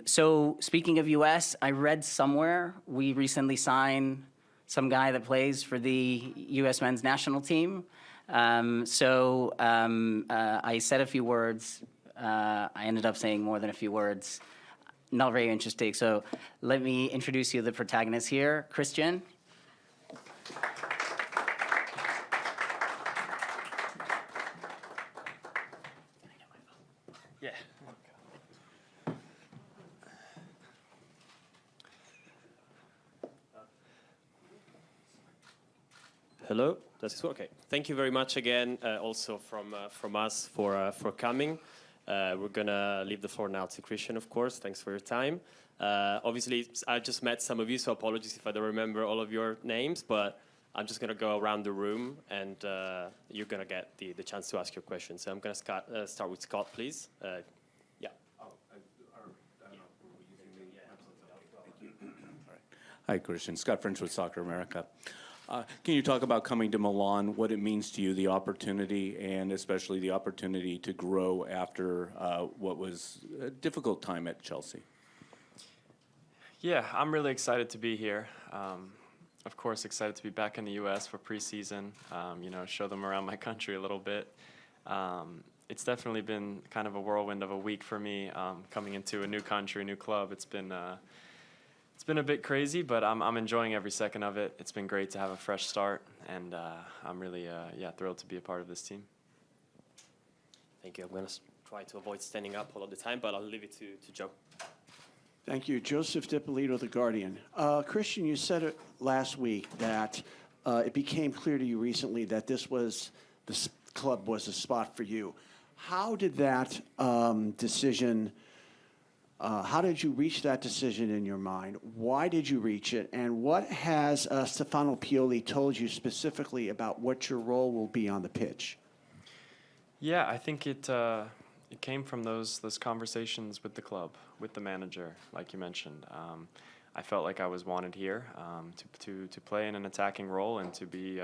So speaking of U.S., I read somewhere we recently signed some guy that plays for the U.S. men's national team. I said a few words. I ended up saying more than a few words. Not very interesting. So let me introduce you to the protagonist here, Christian. Yeah. Hello. That's okay. Thank you very much again, also from us for coming. We're gonna leave the floor now to Christian, of course. Thanks for your time. Obviously, I just met some of you, so apologies if I don't remember all of your names, but I'm just gonna go around the room, and you're gonna get the chance to ask your questions. So I'm gonna start with Scott, please. Yeah. Hi, Christian. Scott French with Soccer America. Can you talk about coming to Milan, what it means to you, the opportunity, and especially the opportunity to grow after what was a difficult time at Chelsea? Yeah, I'm really excited to be here. Of course, excited to be back in the U.S. for preseason, show them around my country a little bit. It's definitely been kind of a whirlwind of a week for me, coming into a new country, a new club. It's been a bit crazy, but I'm enjoying every second of it. It's been great to have a fresh start, and I'm really thrilled to be a part of this team. Thank you. I'm going to try to avoid standing up all of the time, but I'll leave it to Joe. Thank you. Joseph DiPolito, The Guardian. Christian, you said it last week that it became clear to you recently that this club was a spot for you. How did that decision... how did you reach that decision in your mind? Why did you reach it? And what has Stefano Pioli told you specifically about what your role will be on the pitch? Yeah, I think it came from those conversations with the club, with the manager, like you mentioned. I felt like I was wanted here to play in an attacking role and to be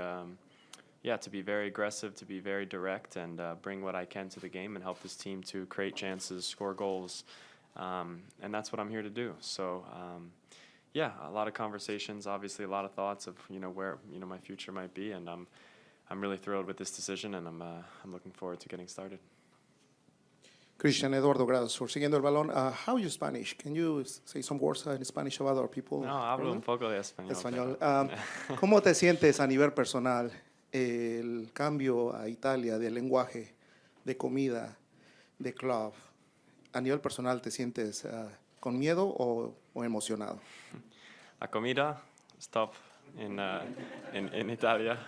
very aggressive, to be very direct, and bring what I can to the game and help this team to create chances, score goals. And that's what I'm here to do. So, a lot of conversations, obviously a lot of thoughts of where my future might be, and I'm really thrilled with this decision, and I'm looking forward to getting started. Christian, Eduardo Grados, for Siguiendo el Balón. How are you Spanish? Can you say some words in Spanish about our people? No, hablo un poco de español. ¿Cómo te sientes a nivel personal el cambio a Italia de lenguaje, de comida, de club? ¿A nivel personal te sientes con miedo o emocionado? La comida is top in Italia,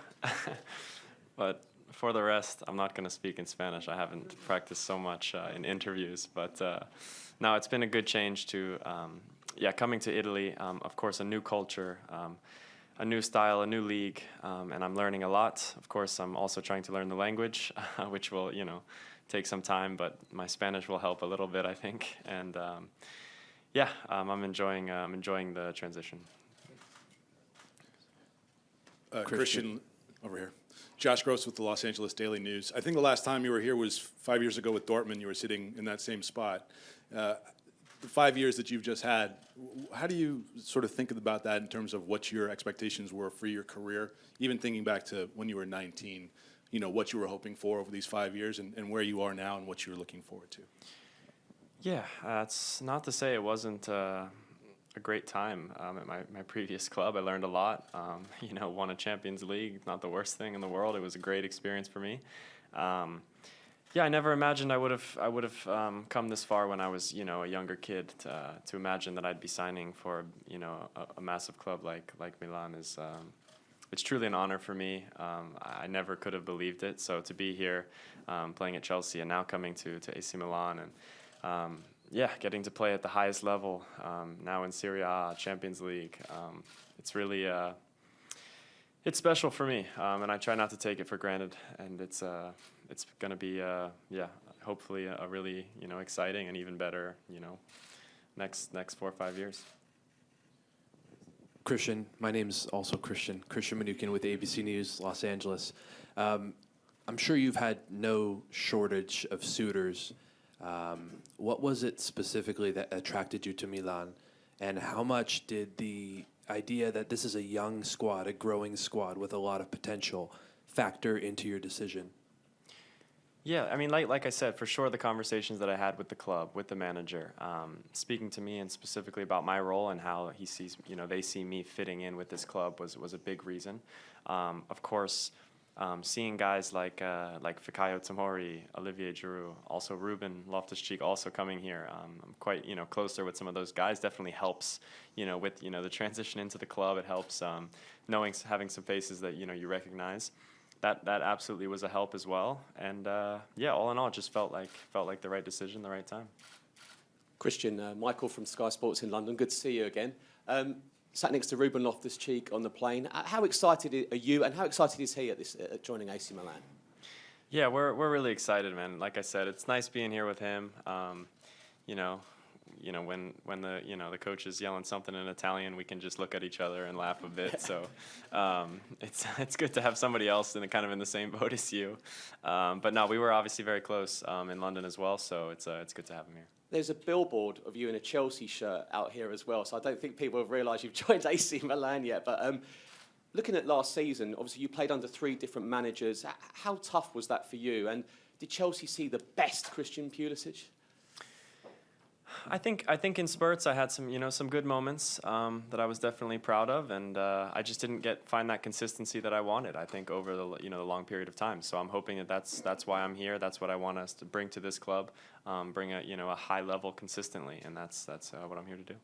but for the rest, I'm not going to speak in Spanish. I haven't practiced so much in interviews, but no, it's been a good change to coming to Italy. Of course, a new culture, a new style, a new league, and I'm learning a lot. Of course, I'm also trying to learn the language, which will take some time, but my Spanish will help a little bit, I think. And I'm enjoying the transition. Christian, over here. Josh Gross with the Los Angeles Daily News. I think the last time you were here was 5 years ago with Dortmund. You were sitting in that same spot. The 5 years that you've just had, how do you sort of think about that in terms of what your expectations were for your career, even thinking back to when you were 19? What you were hoping for over these 5 years and where you are now and what you're looking forward to. Yeah, it's not to say it wasn't a great time at my previous club. I learned a lot. Won a Champions League, not the worst thing in the world. It was a great experience for me. I never imagined I would have come this far when I was a younger kid. To imagine that I'd be signing for a massive club like Milan is. It's truly an honor for me. I never could have believed it. So to be here, playing at Chelsea, and now coming to AC Milan, and getting to play at the highest level, now in Serie A, Champions League, it's really it's special for me, and I try not to take it for granted. And it's going to be hopefully a really exciting and even better next 4 or 5 years. Christian, my name's also Christian Manukin with ABC News, Los Angeles. I'm sure you've had no shortage of suitors What was it specifically that attracted you to Milan? And how much did the idea that this is a young squad, a growing squad with a lot of potential, factor into your decision? Yeah, I mean, like I said, for sure, the conversations that I had with the club, with the manager, speaking to me and specifically about my role and how he sees, they see me fitting in with this club was a big reason. Of course, seeing guys like Fikayo Tomori, Olivier Giroud, also Ruben Loftus-Cheek also coming here. I'm quite closer with some of those guys. Definitely helps with the transition into the club. It helps having some faces that you recognize. That absolutely was a help as well. And all in all, it just felt like the right decision, the right time. Christian, Michael from Sky Sports in London. Good to see you again. Sat next to Ruben Loftus-Cheek on the plane. How excited are you, and how excited is he at joining AC Milan? Yeah, we're really excited, man. Like I said, it's nice being here with him. When the coach is yelling something in Italian, we can just look at each other and laugh a bit. So it's good to have somebody else in the same boat as you. But no, we were obviously very close in London as well. So it's good to have him here. There's a billboard of you in a Chelsea shirt out here as well, so I don't think people have realised you've joined AC Milan yet. But looking at last season, obviously you played under 3 different managers. How tough was that for you? And did Chelsea see the best Christian Pulisic? I think in spurts I had some good moments that I was definitely proud of, and I just didn't find that consistency that I wanted. I think over the the long period of time. So I'm hoping that's why I'm here. That's what I want us to bring to this club, bring a high level consistently, and that's what I'm here to do.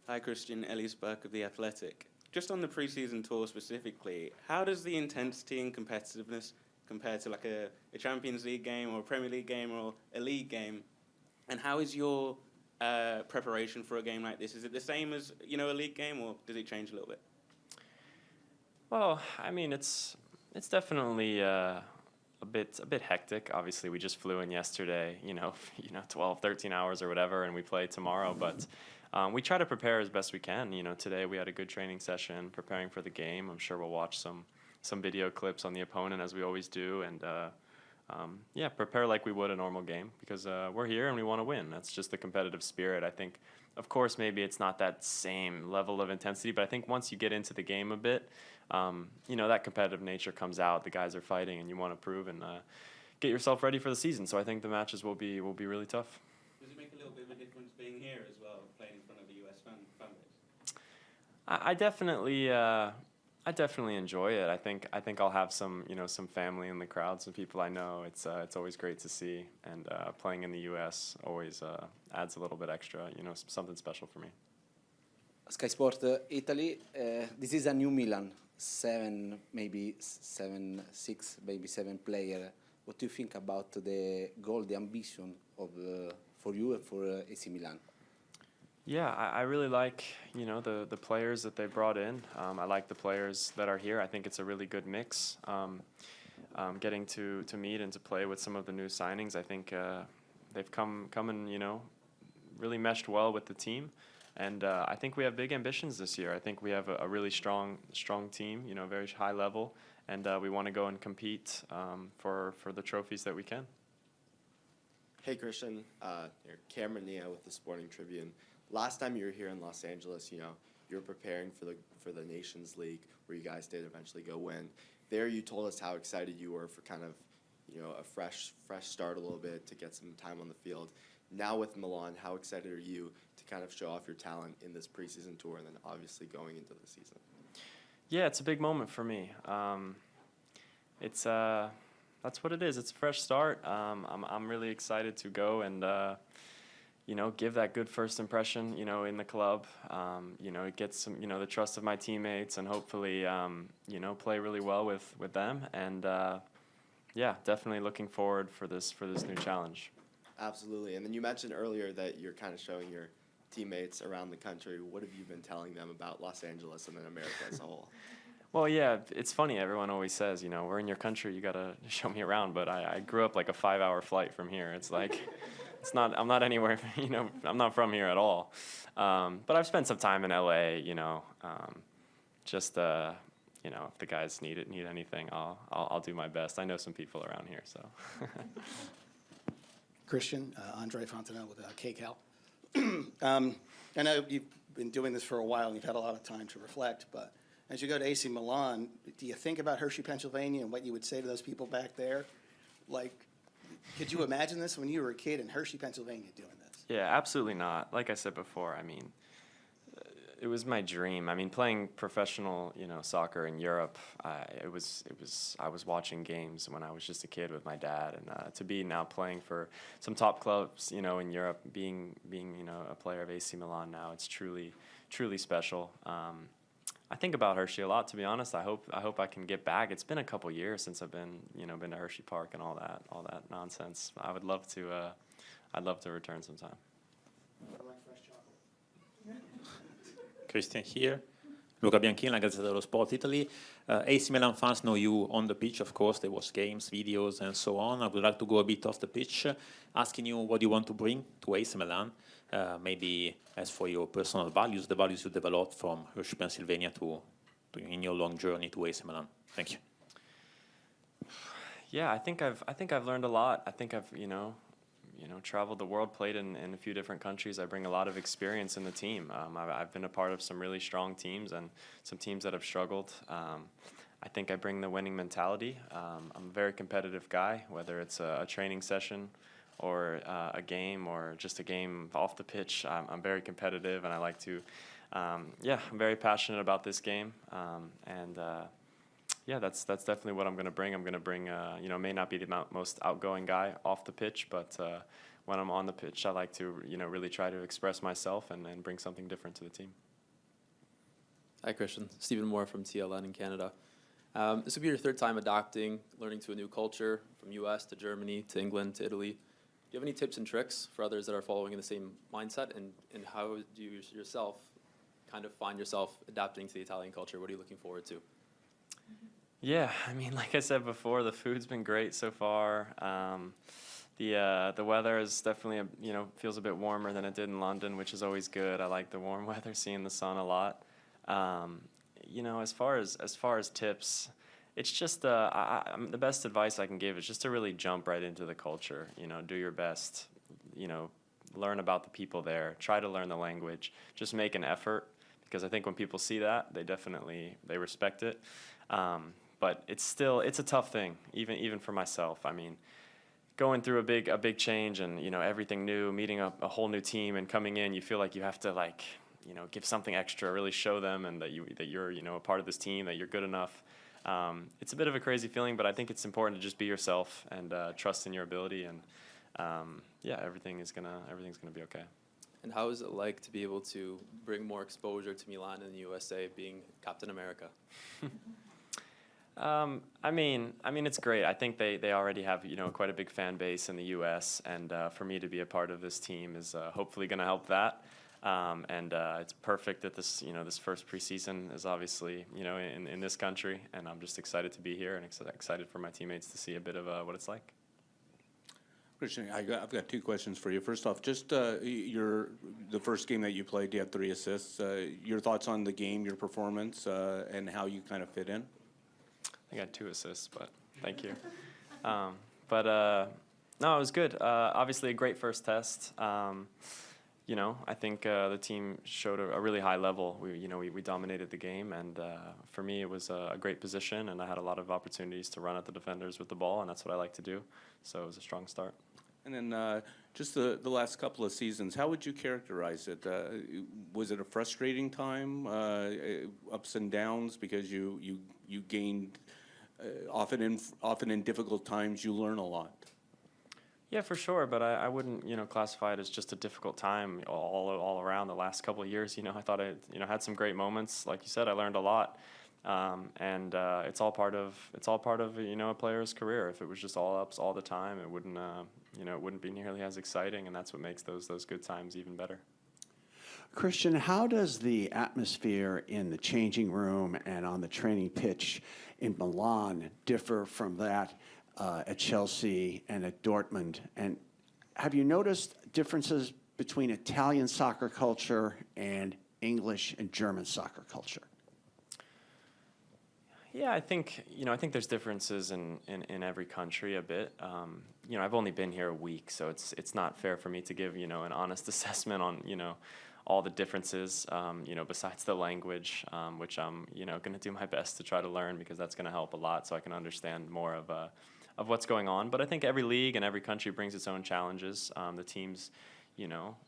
Hi Christian, Elias Burke of The Athletic. Just on the preseason tour specifically, how does the intensity and competitiveness compare to like a Champions League game or a Premier League game or a league game? And how is your preparation for a game like this? Is it the same as a league game, or does it change a little bit? Well, I mean, it's definitely a bit hectic. Obviously, we just flew in yesterday, 12, 13 hours or whatever, and we play tomorrow. But we try to prepare as best we can. Today we had a good training session preparing for the game. I'm sure we'll watch some video clips on the opponent as we always do, and prepare like we would a normal game, because we're here and we want to win. That's just the competitive spirit. I think, of course, maybe it's not that same level of intensity, but I think once you get into the game a bit, that competitive nature comes out. The guys are fighting, and you want to prove and get yourself ready for the season. So I think the matches will be really tough. Does it make a little bit of a difference being here as well, playing in front of a US fan base? I definitely enjoy it. I think I'll have some family in the crowd, some people I know. It's always great to see, and playing in the U.S. always adds a little bit extra, something special for me. Sky Sport Italy. This is a new Milan, 7 player. What do you think about the goal, the ambition for you and for AC Milan? Yeah, I really like, the players that they brought in. I like the players that are here. I think it's a really good mix. Getting to meet and to play with some of the new signings, I think they've come and, really meshed well with the team. And I think we have big ambitions this year. I think we have a really strong team, very high level. And we want to go and compete for the trophies that we can. Hey, Christian. Cameron Nia with the Sporting Tribune. Last time you were here in Los Angeles, you were preparing for the Nations League, where you guys did eventually go win. There, you told us how excited you were for kind of, a fresh start a little bit, to get some time on the field. Now with Milan, how excited are you to kind of show off your talent in this preseason tour, and then obviously going into the season? Yeah, it's a big moment for me. That's what it is. It's a fresh start. I'm really excited to go and give that good first impression, in the club. It gets some, the trust of my teammates, and hopefully, play really well with them. And definitely looking forward for this new challenge. Absolutely. And then you mentioned earlier that you're kind of showing your teammates around the country. What have you been telling them about Los Angeles and then America as a whole? Well, yeah, it's funny. Everyone always says, we're in your country, you got to show me around. But I grew up like a 5-hour flight from here. It's like, I'm not anywhere, I'm not from here at all. But I've spent some time in LA, if the guys need anything, I'll do my best. I know some people around here, so. Christian, Andre Fontenelle with KCAL. I know you've been doing this for a while and you've had a lot of time to reflect, but as you go to AC Milan, do you think about Hershey, Pennsylvania and what you would say to those people back there? Like, could you imagine this when you were a kid in Hershey, Pennsylvania doing this? Yeah, absolutely not. Like I said before, I mean, it was my dream. I mean, playing professional, soccer in Europe, I was watching games when I was just a kid with my dad, and to be now playing for some top clubs, in Europe, being a player of AC Milan now, it's truly special. I think about Hershey a lot, to be honest. I hope I can get back. It's been a couple years since I've been to Hershey Park and all that nonsense. I'd love to return sometime. Christian here. Luca Bianchini, Gazzetta dello Sport Italy. AC Milan fans know you on the pitch, of course. There was games, videos, and so on. I would like to go a bit off the pitch, asking you what you want to bring to AC Milan. Maybe as for your personal values, the values you developed from Hershey, Pennsylvania to in your long journey to AC Milan. Thank you. Yeah, I think I've learned a lot. I think I've traveled the world, played in a few different countries. I bring a lot of experience in the team. I've been a part of some really strong teams and some teams that have struggled. I think I bring the winning mentality. I'm a very competitive guy, whether it's a training session or a game or just a game off the pitch. I'm very competitive, and I like to, I'm very passionate about this game. That's definitely what I'm going to bring. I'm going to bring, may not be the most outgoing guy off the pitch, but when I'm on the pitch, I like to, really try to express myself and bring something different to the team. Hi, Christian. Stephen Moore from TLN in Canada. This will be your third time adapting, learning to a new culture, from U.S. to Germany to England to Italy. Do you have any tips and tricks for others that are following in the same mindset, and how do you yourself kind of find yourself adapting to the Italian culture? What are you looking forward to? Yeah, I mean, like I said before, the food's been great so far. The weather is definitely, feels a bit warmer than it did in London, which is always good. I like the warm weather, seeing the sun a lot. As far as tips, it's just the best advice I can give is just to really jump right into the culture. Do your best. Learn about the people there. Try to learn the language. Just make an effort, because I think when people see that, they respect it. But it's a tough thing, even for myself. I mean, going through a big change and everything new, meeting a whole new team and coming in, you feel like you have to give something extra, really show them and that you're a part of this team, that you're good enough. It's a bit of a crazy feeling, but I think it's important to just be yourself and trust in your ability, and everything's gonna be okay. And how is it like to be able to bring more exposure to Milan in the USA, being Captain America? I mean, it's great. I think they already have, quite a big fan base in the U.S., and for me to be a part of this team is hopefully going to help that. It's perfect that this, this first preseason is obviously, in this country, and I'm just excited to be here and excited for my teammates to see a bit of what it's like. Christian, I've got two questions for you. First off, just the first game that you played, you had 3 assists. Your thoughts on the game, your performance, and how you kind of fit in? I got 2 assists, but thank you. No, it was good. Obviously, a great first test. I think the team showed a really high level. We dominated the game, and for me, it was a great position, and I had a lot of opportunities to run at the defenders with the ball, and that's what I like to do. So it was a strong start. And then just the last couple of seasons, how would you characterize it? Was it a frustrating time, ups and downs, because you gained often in difficult times you learn a lot? Yeah, for sure, but I wouldn't classify it as just a difficult time all around the last couple of years. I thought I had some great moments. Like you said, I learned a lot, and it's all part of a player's career. If it was just all ups all the time, it wouldn't be nearly as exciting, and that's what makes those good times even better. Christian, how does the atmosphere in the changing room and on the training pitch in Milan differ from that at Chelsea and at Dortmund? And have you noticed differences between Italian soccer culture and English and German soccer culture? Yeah, I think there's differences in every country a bit. I've only been here a week, so it's not fair for me to give an honest assessment on all the differences. Besides the language, which I'm going to do my best to try to learn because that's going to help a lot, so I can understand more of what's going on. But I think every league and every country brings its own challenges. The teams,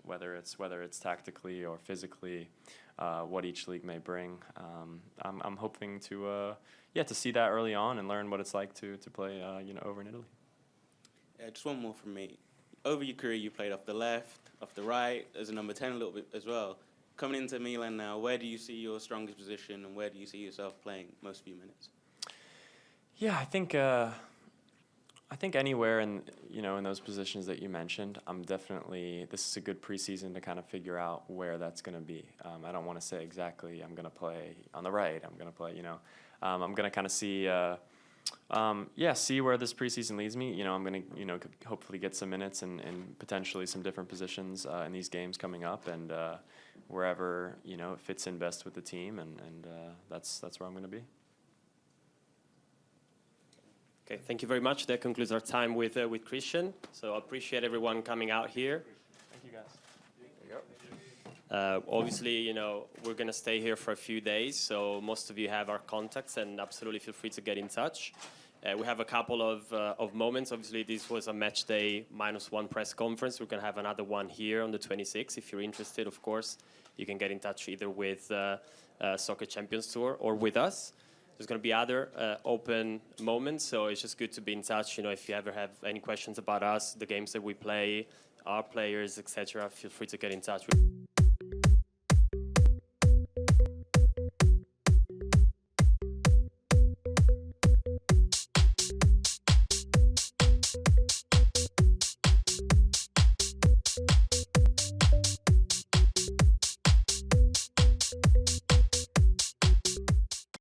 whether it's tactically or physically. What each league may bring. I'm hoping to see that early on and learn what it's like to play over in Italy. Just one more from me. Over your career, you played off the left, off the right, as a number 10 a little bit as well. Coming into Milan now, where do you see your strongest position and where do you see yourself playing most of your minutes? Yeah, I think anywhere in those positions that you mentioned, this is a good preseason to kind of figure out where that's going to be. I don't want to say exactly I'm going to play on the right. I'm going to play, I'm going to kind of see where this preseason leads me. I'm going to, hopefully get some minutes and potentially some different positions in these games coming up, and wherever it fits in best with the team, and that's where I'm going to be. Okay, thank you very much. That concludes our time with Christian. So I appreciate everyone coming out here. Thank you, guys. There you go. Obviously, we're going to stay here for a few days, so most of you have our contacts, and absolutely feel free to get in touch. We have a couple of moments. Obviously, this was a match day -1 press conference. We're going to have another one here on the 26th. If you're interested, of course, you can get in touch either with Soccer Champions Tour or with us. There's going to be other open moments, so it's just good to be in touch. If you ever have any questions about us, the games that we play, our players, etc., feel free to get in touch with.